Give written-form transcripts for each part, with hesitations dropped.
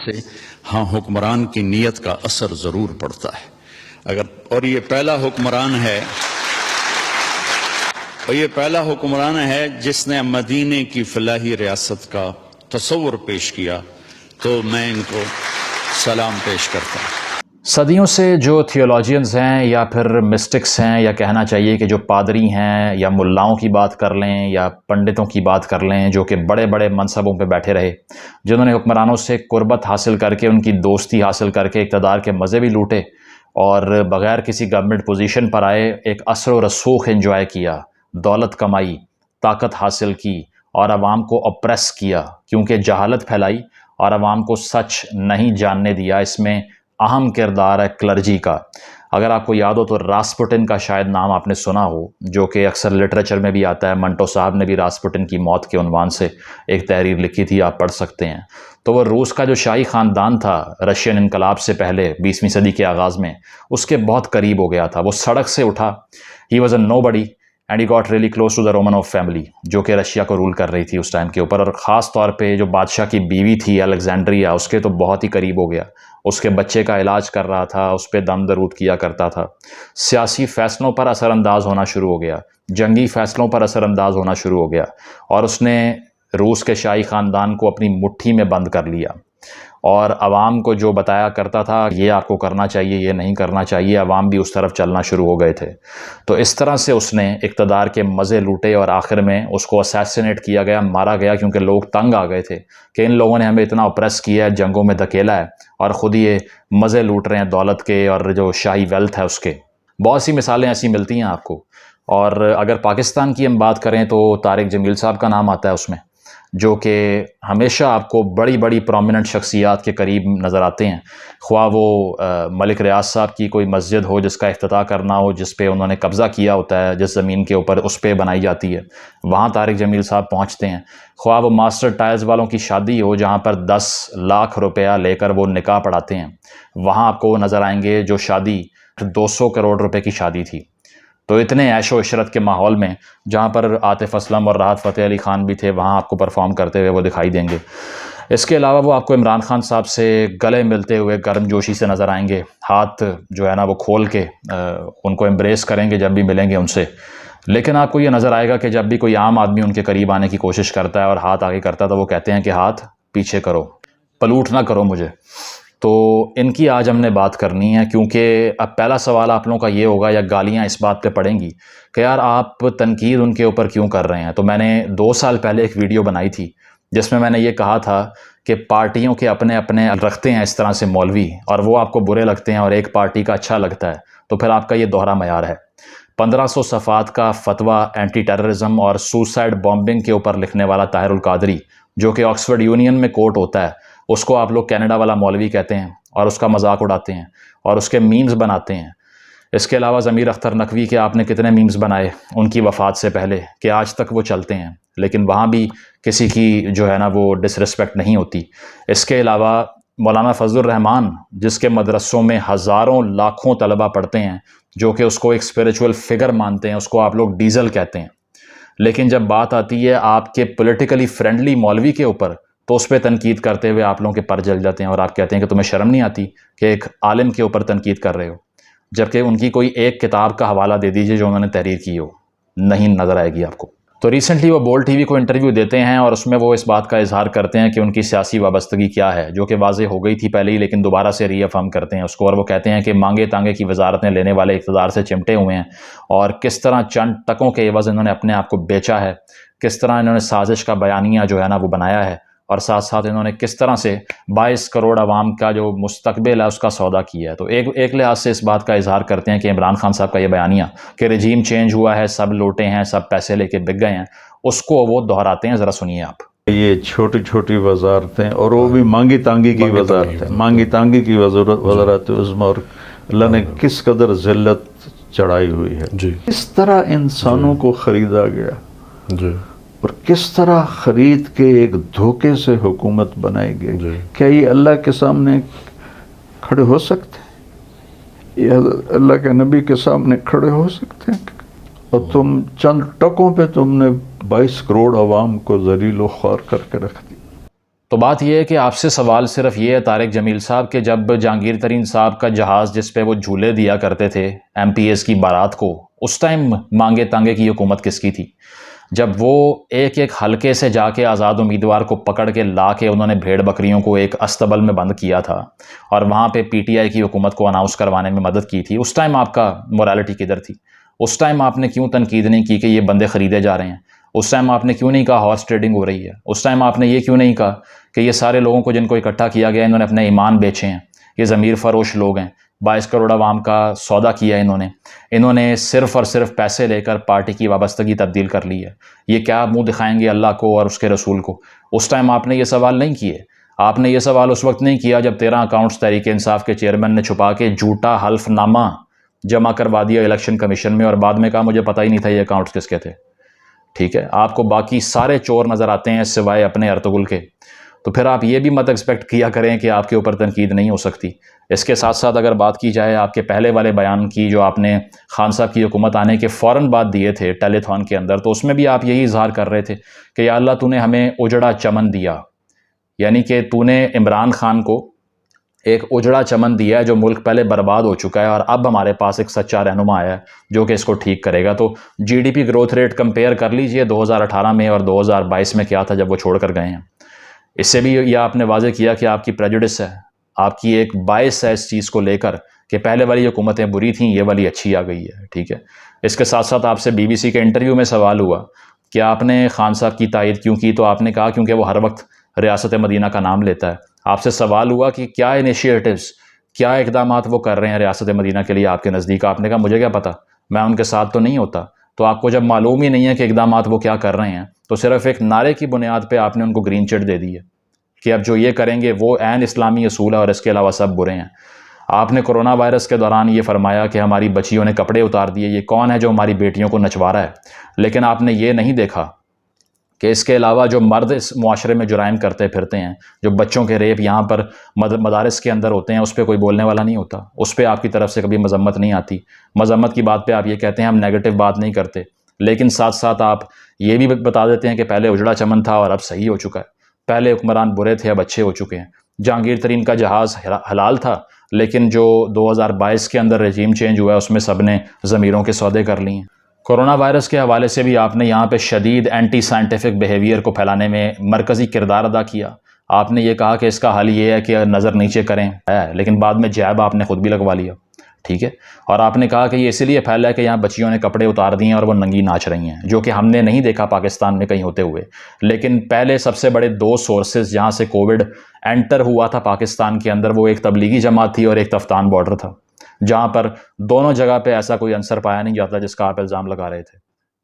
سے ہاں حکمران کی نیت کا اثر ضرور پڑتا ہے. اور یہ پہلا حکمران ہے جس نے مدینے کی فلاحی ریاست کا تصور پیش کیا، تو میں ان کو سلام پیش کرتا ہوں. صدیوں سے جو تھیولوجینز ہیں یا پھر مسٹکس ہیں، یا کہنا چاہیے کہ جو پادری ہیں یا ملاؤں کی بات کر لیں یا پنڈتوں کی بات کر لیں، جو کہ بڑے بڑے منصبوں پہ بیٹھے رہے، جنہوں نے حکمرانوں سے قربت حاصل کر کے، ان کی دوستی حاصل کر کے اقتدار کے مزے بھی لوٹے اور بغیر کسی گورنمنٹ پوزیشن پر آئے ایک اثر و رسوخ انجوائے کیا، دولت کمائی، طاقت حاصل کی اور عوام کو اپریس کیا، کیونکہ جہالت پھیلائی اور عوام کو سچ نہیں جاننے دیا. اس میں اہم کردار ہے کلرجی کا. اگر آپ کو یاد ہو تو راسپوٹن کا شاید نام آپ نے سنا ہو، جو کہ اکثر لٹریچر میں بھی آتا ہے. منٹو صاحب نے بھی راسپوٹن کی موت کے عنوان سے ایک تحریر لکھی تھی، آپ پڑھ سکتے ہیں. تو وہ روس کا جو شاہی خاندان تھا رشین انقلاب سے پہلے 20ویں صدی کے آغاز میں، اس کے بہت قریب ہو گیا تھا. وہ سڑک سے اٹھا، he was a nobody and he got really close to the Romanov family, جو کہ رشیا کو رول کر رہی تھی اس ٹائم کے اوپر. اور خاص طور پہ جو بادشاہ کی بیوی تھی الیگزینڈریا، اس کے تو بہت ہی قریب ہو گیا. اس کے بچے کا علاج کر رہا تھا، اس پہ دم درود کیا کرتا تھا. سیاسی فیصلوں پر اثر انداز ہونا شروع ہو گیا، جنگی فیصلوں پر اثر انداز ہونا شروع ہو گیا، اور اس نے روس کے شاہی خاندان کو اپنی مٹھی میں بند کر لیا. اور عوام کو جو بتایا کرتا تھا یہ آپ کو کرنا چاہیے، یہ نہیں کرنا چاہیے، عوام بھی اس طرف چلنا شروع ہو گئے تھے. تو اس طرح سے اس نے اقتدار کے مزے لوٹے اور آخر میں اس کو اسیسینیٹ کیا گیا، مارا گیا، کیونکہ لوگ تنگ آ گئے تھے کہ ان لوگوں نے ہمیں اتنا اپریس کیا ہے، جنگوں میں دھکیلا ہے، اور خود یہ مزے لوٹ رہے ہیں دولت کے اور جو شاہی ویلتھ ہے اس کے. بہت سی مثالیں ایسی ملتی ہیں آپ کو. اور اگر پاکستان کی ہم بات کریں تو طارق جمیل صاحب کا نام آتا ہے اس میں، جو کہ ہمیشہ آپ کو بڑی بڑی پرومیننٹ شخصیات کے قریب نظر آتے ہیں. خواہ وہ ملک ریاض صاحب کی کوئی مسجد ہو جس کا افتتاح کرنا ہو، جس پہ انہوں نے قبضہ کیا ہوتا ہے، جس زمین کے اوپر اس پہ بنائی جاتی ہے، وہاں طارق جمیل صاحب پہنچتے ہیں. خواہ وہ ماسٹر ٹائلز والوں کی شادی ہو جہاں پر 10 لاکھ روپیہ لے کر وہ نکاح پڑھاتے ہیں، وہاں آپ کو وہ نظر آئیں گے جو شادی 200 کروڑ روپے کی شادی تھی. تو اتنے عیش و عشرت کے ماحول میں جہاں پر عاطف اسلم اور راحت فتح علی خان بھی تھے، وہاں آپ کو پرفارم کرتے ہوئے وہ دکھائی دیں گے. اس کے علاوہ وہ آپ کو عمران خان صاحب سے گلے ملتے ہوئے گرم جوشی سے نظر آئیں گے، ہاتھ جو ہے نا وہ کھول کے ان کو امبریس کریں گے جب بھی ملیں گے ان سے. لیکن آپ کو یہ نظر آئے گا کہ جب بھی کوئی عام آدمی ان کے قریب آنے کی کوشش کرتا ہے اور ہاتھ آگے کرتا ہے تو وہ کہتے ہیں کہ ہاتھ پیچھے کرو، پلوٹ نہ کرو مجھے. تو ان کی آج ہم نے بات کرنی ہے، کیونکہ اب پہلا سوال آپ لوگوں کا یہ ہوگا یا گالیاں اس بات پہ پڑیں گی کہ یار آپ تنقید ان کے اوپر کیوں کر رہے ہیں. تو میں نے 2 سال پہلے ایک ویڈیو بنائی تھی جس میں نے یہ کہا تھا کہ پارٹیوں کے اپنے اپنے رکھتے ہیں اس طرح سے مولوی، اور وہ آپ کو برے لگتے ہیں اور ایک پارٹی کا اچھا لگتا ہے، تو پھر آپ کا یہ دوہرا معیار ہے. 1500 صفحات کا فتویٰ اینٹی ٹیررزم اور سوسائڈ بامبنگ کے اوپر لکھنے والا طاہر القادری، جو کہ آکسفورڈ یونین میں کوٹ ہوتا ہے، اس کو آپ لوگ کینیڈا والا مولوی کہتے ہیں اور اس کا مذاق اڑاتے ہیں اور اس کے میمز بناتے ہیں. اس کے علاوہ ضمیر اختر نقوی کے آپ نے کتنے میمز بنائے ان کی وفات سے پہلے کہ آج تک وہ چلتے ہیں، لیکن وہاں بھی کسی کی جو ہے نا وہ ڈس رسپیکٹ نہیں ہوتی. اس کے علاوہ مولانا فضل الرحمان، جس کے مدرسوں میں ہزاروں لاکھوں طلبہ پڑھتے ہیں، جو کہ اس کو ایک اسپریچول فگر مانتے ہیں، اس کو آپ لوگ ڈیزل کہتے ہیں. لیکن جب بات آتی ہے آپ کے پولیٹیکلی فرینڈلی مولوی کے اوپر تو اس پہ تنقید کرتے ہوئے آپ لوگوں کے پر جل جاتے ہیں اور آپ کہتے ہیں کہ تمہیں شرم نہیں آتی کہ ایک عالم کے اوپر تنقید کر رہے ہو، جبکہ ان کی کوئی ایک کتاب کا حوالہ دے دیجئے جو انہوں نے تحریر کی ہو، نہیں نظر آئے گی آپ کو. تو ریسنٹلی وہ بول ٹی وی کو انٹرویو دیتے ہیں اور اس میں وہ اس بات کا اظہار کرتے ہیں کہ ان کی سیاسی وابستگی کیا ہے، جو کہ واضح ہو گئی تھی پہلے ہی لیکن دوبارہ سے ری افرم کرتے ہیں اس کو. اور وہ کہتے ہیں کہ مانگے تانگے کی وزارتیں لینے والے اقتدار سے چمٹے ہوئے ہیں اور کس طرح چند ٹکوں کے عوض انہوں نے اپنے آپ کو بیچا ہے، کس طرح انہوں نے سازش کا بیانیہ جو ہے نا وہ بنایا ہے، اور ساتھ ساتھ انہوں نے کس طرح سے 22 کروڑ عوام کا جو مستقبل ہے اس کا سودا کیا ہے. تو ایک لحاظ سے اس بات کا اظہار کرتے ہیں کہ عمران خان صاحب کا یہ بیانیہ کہ رجیم چینج ہوا ہے، سب لوٹے ہیں، سب پیسے لے کے بک گئے ہیں، اس کو وہ دہراتے ہیں. ذرا سنیے آپ. یہ چھوٹی چھوٹی وزارتیں اور وہ بھی مانگی تانگی کی وزارتیں، مانگی تانگی کی وزارت عظمی، اور اللہ نے کس قدر ذلت چڑھائی ہوئی ہے، کس طرح انسانوں کو خریدا گیا اور کس طرح خرید کے ایک دھوکے سے حکومت بنائی گئی. کیا یہ اللہ کے سامنے کھڑے ہو سکتے ہیں؟ یہ اللہ کے نبی کے سامنے کھڑے ہو سکتے ہیں؟ اور تم چند ٹکوں پہ تم نے 22 کروڑ عوام کو ذلیل و خوار کر کے رکھ دی. تو تو بات یہ ہے کہ آپ سے سوال صرف یہ ہے طارق جمیل صاحب کہ جب جہانگیر ترین صاحب کا جہاز جس پہ وہ جھولے دیا کرتے تھے ایم پی ایز کی بارات کو، اس ٹائم مانگے تانگے کی حکومت کس کی تھی؟ جب وہ ایک ایک حلقے سے جا کے آزاد امیدوار کو پکڑ کے لا کے انہوں نے بھیڑ بکریوں کو ایک استبل میں بند کیا تھا اور وہاں پہ پی ٹی آئی کی حکومت کو اناؤنس کروانے میں مدد کی تھی، اس ٹائم آپ کا مورالٹی کدھر تھی؟ اس ٹائم آپ نے کیوں تنقید نہیں کی کہ یہ بندے خریدے جا رہے ہیں؟ اس ٹائم آپ نے کیوں نہیں کہا ہارس ٹریڈنگ ہو رہی ہے؟ اس ٹائم آپ نے یہ کیوں نہیں کہا کہ یہ سارے لوگوں کو جن کو اکٹھا کیا گیا انہوں نے اپنے ایمان بیچے ہیں، یہ ضمیر فروش لوگ ہیں، 22 کروڑ عوام کا سودا کیا انہوں نے صرف اور صرف پیسے لے کر پارٹی کی وابستگی تبدیل کر لی ہے، یہ کیا منہ دکھائیں گے اللہ کو اور اس کے رسول کو؟ اس ٹائم آپ نے یہ سوال نہیں کیے. آپ نے یہ سوال اس وقت نہیں کیا جب 13 اکاؤنٹس تحریک انصاف کے چیئرمین نے چھپا کے جھوٹا حلف نامہ جمع کروا دیا الیکشن کمیشن میں اور بعد میں کہا مجھے پتہ ہی نہیں تھا یہ اکاؤنٹس کس کے تھے. ٹھیک ہے، آپ کو باقی سارے چور نظر آتے ہیں سوائے اپنے ارطغرل کے، تو پھر آپ یہ بھی مت ایکسپیکٹ کیا کریں کہ آپ کے اوپر تنقید نہیں ہو سکتی. اس کے ساتھ ساتھ اگر بات کی جائے آپ کے پہلے والے بیان کی جو آپ نے خان صاحب کی حکومت آنے کے فوراً بعد دیے تھے ٹیلی تھون کے اندر، تو اس میں بھی آپ یہی اظہار کر رہے تھے کہ یا اللہ تو نے ہمیں اجڑا چمن دیا، یعنی کہ تو نے عمران خان کو ایک اجڑا چمن دیا ہے جو ملک پہلے برباد ہو چکا ہے اور اب ہمارے پاس ایک سچا رہنما آیا ہے جو کہ اس کو ٹھیک کرے گا. تو G D P growth rate compare کر لیجئے 2018 میں اور 2022 میں کیا تھا جب وہ چھوڑ کر گئے ہیں. اس سے بھی یہ آپ نے واضح کیا کہ آپ کی پریجوڈس ہے، آپ کی ایک باعث ہے اس چیز کو لے کر کہ پہلے والی حکومتیں بری تھیں، یہ والی اچھی آ گئی ہے. ٹھیک ہے، اس کے ساتھ ساتھ آپ سے بی بی سی کے انٹرویو میں سوال ہوا کہ آپ نے خان صاحب کی تائید کیوں کی، تو آپ نے کہا کیونکہ وہ ہر وقت ریاست مدینہ کا نام لیتا ہے. آپ سے سوال ہوا کہ کیا انیشیٹوز، کیا اقدامات وہ کر رہے ہیں ریاست مدینہ کے لیے آپ کے نزدیک؟ آپ نے کہا مجھے کیا پتہ، میں ان کے ساتھ تو نہیں ہوتا. تو آپ کو جب معلوم ہی نہیں ہے کہ اقدامات وہ کیا کر رہے ہیں تو صرف ایک نعرے کی بنیاد پہ آپ نے ان کو گرین چٹ دے دی ہے کہ اب جو یہ کریں گے وہ عین اسلامی اصول ہے اور اس کے علاوہ سب برے ہیں. آپ نے کرونا وائرس کے دوران یہ فرمایا کہ ہماری بچیوں نے کپڑے اتار دیے، یہ کون ہے جو ہماری بیٹیوں کو نچوا رہا ہے؟ لیکن آپ نے یہ نہیں دیکھا کہ اس کے علاوہ جو مرد اس معاشرے میں جرائم کرتے پھرتے ہیں، جو بچوں کے ریپ یہاں پر مدارس کے اندر ہوتے ہیں، اس پہ کوئی بولنے والا نہیں ہوتا، اس پہ آپ کی طرف سے کبھی مذمت نہیں آتی. مذمت کی بات پہ آپ یہ کہتے ہیں ہم نیگیٹو بات نہیں کرتے، لیکن ساتھ ساتھ آپ یہ بھی بتا دیتے ہیں کہ پہلے اجڑا چمن تھا اور اب صحیح ہو چکا ہے، پہلے حکمران برے تھے اب اچھے ہو چکے ہیں. جہانگیر ترین کا جہاز حلال تھا، لیکن جو 2022 کے اندر رجیم چینج ہوا ہے اس میں سب نے ضمیروں کے سودے کر لی ہیں. کورونا وائرس کے حوالے سے بھی آپ نے یہاں پہ شدید اینٹی سائنٹیفک بیہیویئر کو پھیلانے میں مرکزی کردار ادا کیا. آپ نے یہ کہا کہ اس کا حل یہ ہے کہ نظر نیچے کریں، لیکن بعد میں جیب آپ نے خود بھی لگوا لیا. ٹھیک ہے، اور آپ نے کہا کہ یہ اسی لیے پھیلا ہے کہ یہاں بچیوں نے کپڑے اتار دیے ہیں اور وہ ننگی ناچ رہی ہیں، جو کہ ہم نے نہیں دیکھا پاکستان میں کہیں ہوتے ہوئے. لیکن پہلے سب سے بڑے 2 سورسز جہاں سے کووڈ انٹر ہوا تھا پاکستان کے اندر، وہ ایک تبلیغی جماعت تھی اور ایک تفتان بارڈر تھا، جہاں پر دونوں جگہ پہ ایسا کوئی عنصر پایا نہیں جاتا جس کا آپ الزام لگا رہے تھے.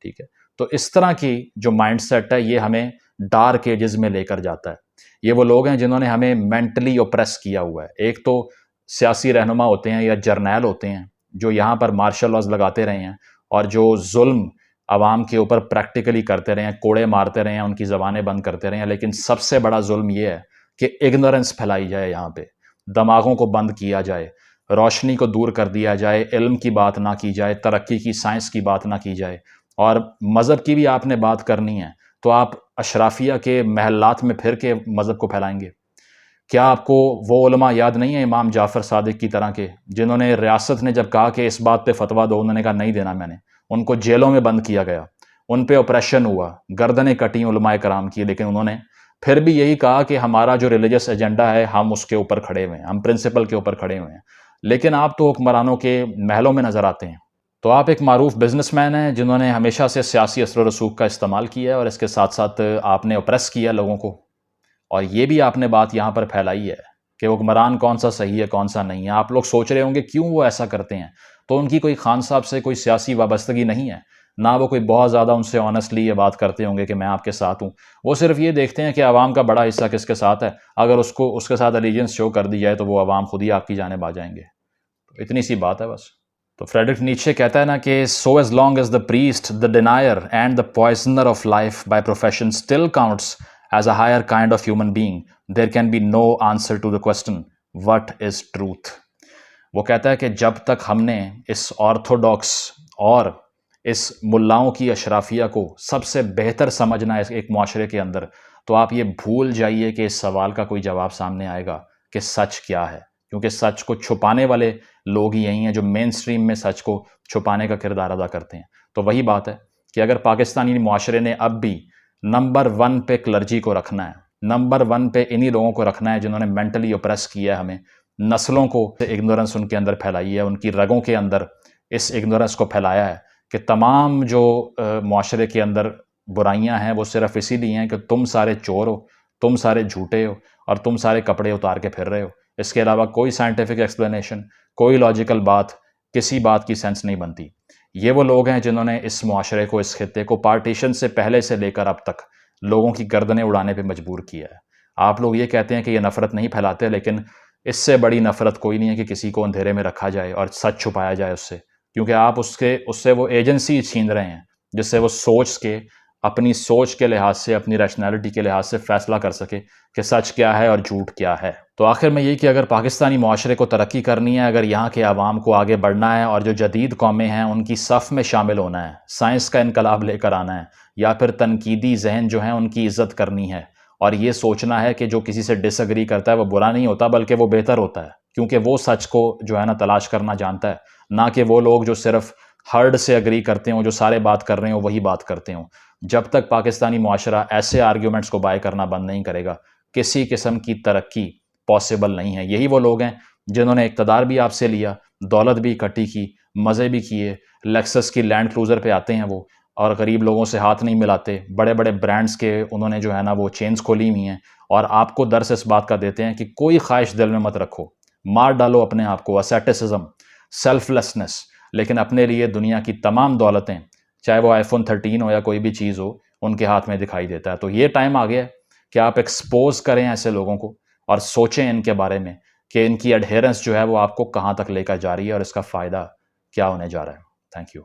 ٹھیک ہے، تو اس طرح کی جو مائنڈ سیٹ ہے یہ ہمیں ڈارک ایجز میں لے کر جاتا ہے. یہ وہ لوگ ہیں جنہوں نے ہمیں مینٹلی اوپریس کیا ہوا ہے. ایک تو سیاسی رہنما ہوتے ہیں یا جرنیل ہوتے ہیں جو یہاں پر مارشل لاز لگاتے رہے ہیں اور جو ظلم عوام کے اوپر پریکٹیکلی کرتے رہے ہیں، کوڑے مارتے رہے ہیں، ان کی زبانیں بند کرتے رہے ہیں. لیکن سب سے بڑا ظلم یہ ہے کہ اگنورنس پھیلائی جائے، یہاں پہ دماغوں کو بند کیا جائے، روشنی کو دور کر دیا جائے، علم کی بات نہ کی جائے، ترقی کی، سائنس کی بات نہ کی جائے. اور مذہب کی بھی آپ نے بات کرنی ہے تو آپ اشرافیہ کے محلات میں پھر کے مذہب کو پھیلائیں گے. کیا آپ کو وہ علماء یاد نہیں ہیں امام جعفر صادق کی طرح کے، جنہوں نے ریاست نے جب کہا کہ اس بات پہ فتویٰ دو، انہوں نے کہا نہیں دینا میں نے، ان کو جیلوں میں بند کیا گیا، ان پہ آپریشن ہوا، گردنیں کٹیں علماء کرام کی، لیکن انہوں نے پھر بھی یہی کہا کہ ہمارا جو ریلیجس ایجنڈا ہے ہم اس کے اوپر کھڑے ہوئے ہیں، ہم پرنسپل کے اوپر کھڑے ہوئے ہیں. لیکن آپ تو حکمرانوں کے محلوں میں نظر آتے ہیں. تو آپ ایک معروف بزنس مین ہیں جنہوں نے ہمیشہ سے سیاسی اثر و رسوخ کا استعمال کیا ہے اور اس کے ساتھ ساتھ آپ نے اوپریس کیا لوگوں کو. اور یہ بھی آپ نے بات یہاں پر پھیلائی ہے کہ حکمران کون سا صحیح ہے کون سا نہیں ہے. آپ لوگ سوچ رہے ہوں گے کیوں وہ ایسا کرتے ہیں، تو ان کی کوئی خان صاحب سے کوئی سیاسی وابستگی نہیں ہے، نہ وہ کوئی بہت زیادہ ان سے آنیسٹلی یہ بات کرتے ہوں گے کہ میں آپ کے ساتھ ہوں. وہ صرف یہ دیکھتے ہیں کہ عوام کا بڑا حصہ کس کے ساتھ ہے، اگر اس کے ساتھ الیجنس شو کر دی جائے تو وہ عوام خود ہی آپ کی جانب آ جائیں گے. تو اتنی سی بات ہے بس. تو فریڈرک نیچے کہتا ہے نا کہ so as long as the priest, the denier and the poisoner of life by profession still counts as a higher kind of human being, there can be no answer to the question, what is truth? وہ کہتا ہے کہ جب تک ہم نے اس orthodox اور اس ملاؤں کی اشرافیہ کو سب سے بہتر سمجھنا ہے ایک معاشرے کے اندر، تو آپ یہ بھول جائیے کہ اس سوال کا کوئی جواب سامنے آئے گا کہ سچ کیا ہے، کیونکہ سچ کو چھپانے والے لوگ ہی یہی ہیں جو مین سٹریم میں سچ کو چھپانے کا کردار ادا کرتے ہیں۔ تو وہی بات ہے کہ اگر پاکستانی معاشرے نے اب بھی نمبر 1 پہ کلرجی کو رکھنا ہے، نمبر 1 پہ انہی لوگوں کو رکھنا ہے جنہوں نے مینٹلی اوپریس کیا ہے ہمیں، نسلوں کو اگنورنس ان کے اندر پھیلائی ہے، ان کی رگوں کے اندر اس اگنورنس کو پھیلایا ہے کہ تمام جو معاشرے کے اندر برائیاں ہیں وہ صرف اسی لیے ہیں کہ تم سارے چور ہو، تم سارے جھوٹے ہو اور تم سارے کپڑے اتار کے پھر رہے ہو۔ اس کے علاوہ کوئی سائنٹیفک ایکسپلینیشن، کوئی لاجیکل بات، کسی بات کی سینس نہیں بنتی۔ یہ وہ لوگ ہیں جنہوں نے اس معاشرے کو، اس خطے کو پارٹیشن سے پہلے سے لے کر اب تک لوگوں کی گردنیں اڑانے پہ مجبور کیا ہے۔ آپ لوگ یہ کہتے ہیں کہ یہ نفرت نہیں پھیلاتے، لیکن اس سے بڑی نفرت کوئی نہیں ہے کہ کسی کو اندھیرے میں رکھا جائے اور سچ چھپایا جائے اس سے، کیونکہ آپ اس سے وہ ایجنسی چھین رہے ہیں جس سے وہ سوچ کے، اپنی سوچ کے لحاظ سے، اپنی ریشنلٹی کے لحاظ سے فیصلہ کر سکے کہ سچ کیا ہے اور جھوٹ کیا ہے۔ تو آخر میں یہ کہ اگر پاکستانی معاشرے کو ترقی کرنی ہے، اگر یہاں کے عوام کو آگے بڑھنا ہے اور جو جدید قومیں ہیں ان کی صف میں شامل ہونا ہے، سائنس کا انقلاب لے کر آنا ہے، یا پھر تنقیدی ذہن جو ہیں ان کی عزت کرنی ہے اور یہ سوچنا ہے کہ جو کسی سے ڈس ایگری کرتا ہے وہ برا نہیں ہوتا بلکہ وہ بہتر ہوتا ہے، کیونکہ وہ سچ کو جو ہے نا تلاش کرنا جانتا ہے، نہ کہ وہ لوگ جو صرف ہرڈ سے اگری کرتے ہوں، جو سارے بات کر رہے ہوں وہی بات کرتے ہوں۔ جب تک پاکستانی معاشرہ ایسے آرگیومنٹس کو بائی کرنا بند نہیں کرے گا، کسی قسم کی ترقی پاسبل نہیں ہے۔ یہی وہ لوگ ہیں جنہوں نے اقتدار بھی آپ سے لیا، دولت بھی اکٹھی کی، مزے بھی کیے، لیکسس کی لینڈ کروزر پہ آتے ہیں وہ، اور غریب لوگوں سے ہاتھ نہیں ملاتے، بڑے بڑے برانڈز کے انہوں نے جو ہے نا وہ چینز کھولی ہوئی ہیں، اور آپ کو درس اس بات کا دیتے ہیں کہ کوئی خواہش دل میں مت رکھو، مار ڈالو اپنے آپ کو، اسیٹسزم، سیلف لیسنس، لیکن اپنے لیے دنیا کی تمام دولتیں، چاہے وہ آئی فون 13 ہو یا کوئی بھی چیز ہو، ان کے ہاتھ میں دکھائی دیتا ہے۔ تو یہ ٹائم آ گیا ہے کہ آپ ایکسپوز کریں ایسے لوگوں کو اور سوچیں ان کے بارے میں کہ ان کی ایڈہیرنس جو ہے وہ آپ کو کہاں تک لے کر جا رہی ہے اور اس کا فائدہ کیا ہونے جا رہا ہے۔ Thank you.